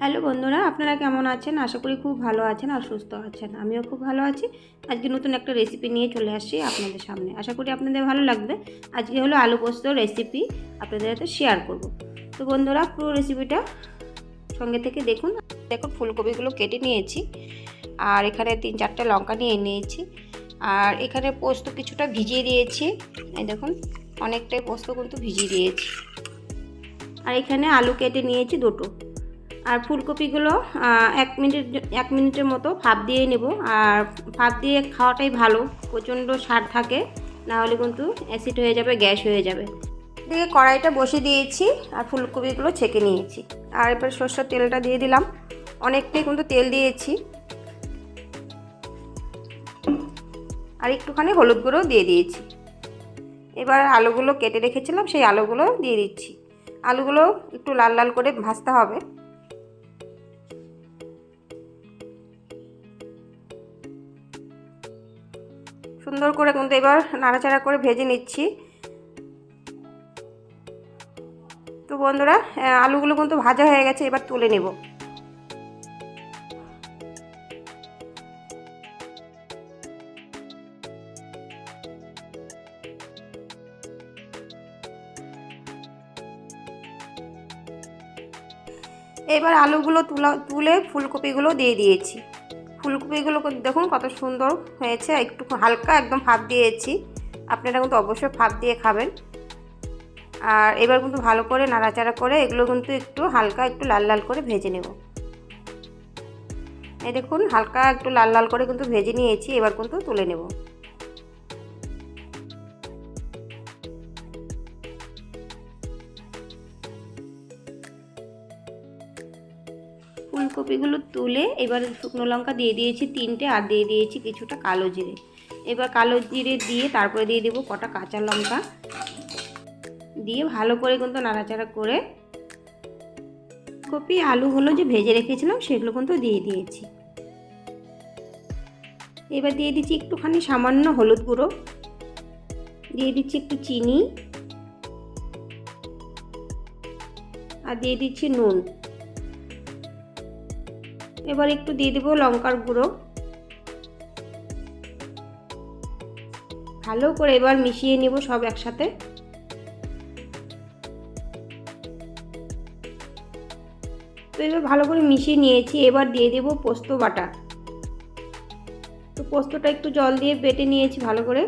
Hello বন্ধুরা, আপনারা কেমন আছেন? আশা করি খুব ভালো আছেন আর সুস্থ আছেন। আমিও খুব ভালো আছি। আজকে নতুন একটা রেসিপি নিয়ে চলে আসছি আপনাদের সামনে। আশা করি আপনাদের ভালো লাগবে। আজকে হলো আলু পোস্ত রেসিপি আপনাদের সাথে শেয়ার করব। তো বন্ধুরা, পুরো রেসিপিটা সঙ্গে থেকে দেখুন। দেখুন, ফুলকপিগুলো কেটে নিয়েছি আর এখানে 3-4টে লঙ্কা নিয়ে নিয়েছি। আর এখানে পোস্ত কিছুটা ভিজিয়ে দিয়েছি। এই দেখুন, অনেকটাই পোস্ত কিন্তু ভিজিয়ে দিয়েছি। আর এখানে আলু কেটে নিয়েছি দুটো। আর ফুলকপিগুলো 1 মিনিটের মতো ভাপ দিয়ে নেব। আর ভাপ দিয়ে খাওয়াটাই ভালো, প্রচণ্ড স্বাদ থাকে, না হলে কিন্তু অ্যাসিড হয়ে যাবে, গ্যাস হয়ে যাবে। দিয়ে কড়াইটা বসিয়ে দিয়েছি আর ফুলকপিগুলো ছেঁকে নিয়েছি। আর এবার সরষের তেলটা দিয়ে দিলাম, অনেকটাই কিন্তু তেল দিয়েছি। আর একটুখানি হলুদ গুঁড়ো দিয়ে দিয়েছি। এবার আলুগুলো কেটে রেখেছিলাম, সেই আলুগুলো দিয়ে দিচ্ছি। আলুগুলো একটু লাল লাল করে ভাজতে হবে। সুন্দর করে কিন্তু এবার নাড়াচাড়া করে ভেজে নিচ্ছি। তো বন্ধুরা, আলুগুলো কিন্তু ভাজা হয়ে গেছে, এবার তুলে নেব। এবার আলুগুলো তুলে ফুলকপিগুলো দিয়ে দিয়েছি। ফুলকপিগুলো দেখুন কত সুন্দর হয়েছে, একটু হালকা একদম ভাপ দিয়েছি। আপনারা কিন্তু অবশ্যই ভাপ দিয়ে খাবেন। আর এবার কিন্তু ভালো করে নাড়াচাড়া করে এগুলো কিন্তু একটু হালকা একটু লাল লাল করে ভেজে নেব। এই দেখুন, হালকা একটু লাল লাল করে কিন্তু ভেজে নিয়েছি, এবার কিন্তু তুলে নেব। ফুলকপিগুলো তুলে এবার শুকনো লঙ্কা দিয়ে দিয়েছি 3টে, আর দিয়ে দিয়েছি কিছুটা কালো জিরে। এবার কালো জিরে দিয়ে তারপরে দিয়ে দেবো কটা কাঁচা লঙ্কা, দিয়ে ভালো করে কিন্তু নাড়াচাড়া করে কপি আলুগুলো যে ভেজে রেখেছিলাম সেগুলো কিন্তু দিয়ে দিয়েছি। এবার দিয়ে দিচ্ছি একটুখানি সামান্য হলুদ গুঁড়ো, দিয়ে দিচ্ছি একটু চিনি, আর দিয়ে দিচ্ছি নুন। এবার একটু দিয়ে দেবো লঙ্কার গুঁড়ো। ভালো করে এবার মিশিয়ে নেব সব একসাথে। তো এবার ভালো করে মিশিয়ে নিয়েছি। এবার দিয়ে দেব পোস্ত বাটা। তো পোস্তটা একটু জল দিয়ে বেটে নিয়েছি ভালো করে।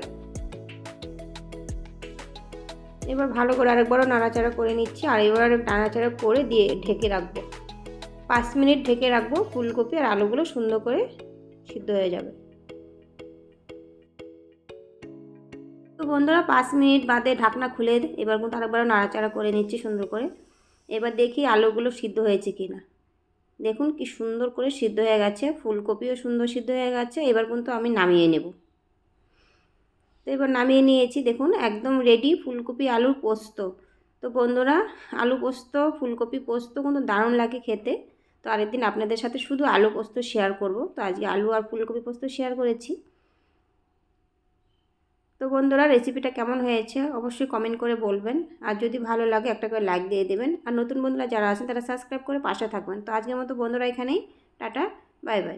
এবার ভালো করে আরেকবারও নাড়াচাড়া করে নিচ্ছি। আর এবার নাড়াচাড়া করে দিয়ে ঢেকে রাখবো। 5 মিনিট ঢেকে রাখবো, ফুলকপি আর আলুগুলো সুন্দর করে সিদ্ধ হয়ে যাবে। তো বন্ধুরা, 5 মিনিট বাদে ঢাকনা খুলে এবার কিন্তু আরেকবারও নাড়াচাড়া করে নিচ্ছি সুন্দর করে। এবার দেখি আলুগুলো সিদ্ধ হয়েছে কি না। দেখুন কি সুন্দর করে সিদ্ধ হয়ে গেছে, ফুলকপিও সুন্দর সিদ্ধ হয়ে গেছে। এবার কিন্তু আমি নামিয়ে নেব। তো এবার নামিয়ে নিয়েছি, দেখুন একদম রেডি ফুলকপি আলুর পোস্ত। তো বন্ধুরা, আলু পোস্ত ফুলকপি পোস্ত কিন্তু দারুণ লাগে খেতে। তো আরেকদিন আপনাদের সাথে শুধু আলু পোস্ত শেয়ার করব। তো আজকে আলু আর ফুলকপি পোস্ত শেয়ার করেছি। তো বন্ধুরা, রেসিপিটা কেমন হয়েছে অবশ্যই কমেন্ট করে বলবেন। আর যদি ভালো লাগে একটা করে লাইক দিয়ে দেবেন। আর নতুন বন্ধুরা যারা আছেন তারা সাবস্ক্রাইব করে পাশে থাকবেন। তো আজকের মতো বন্ধুরা এখানেই টাটা, বাই বাই।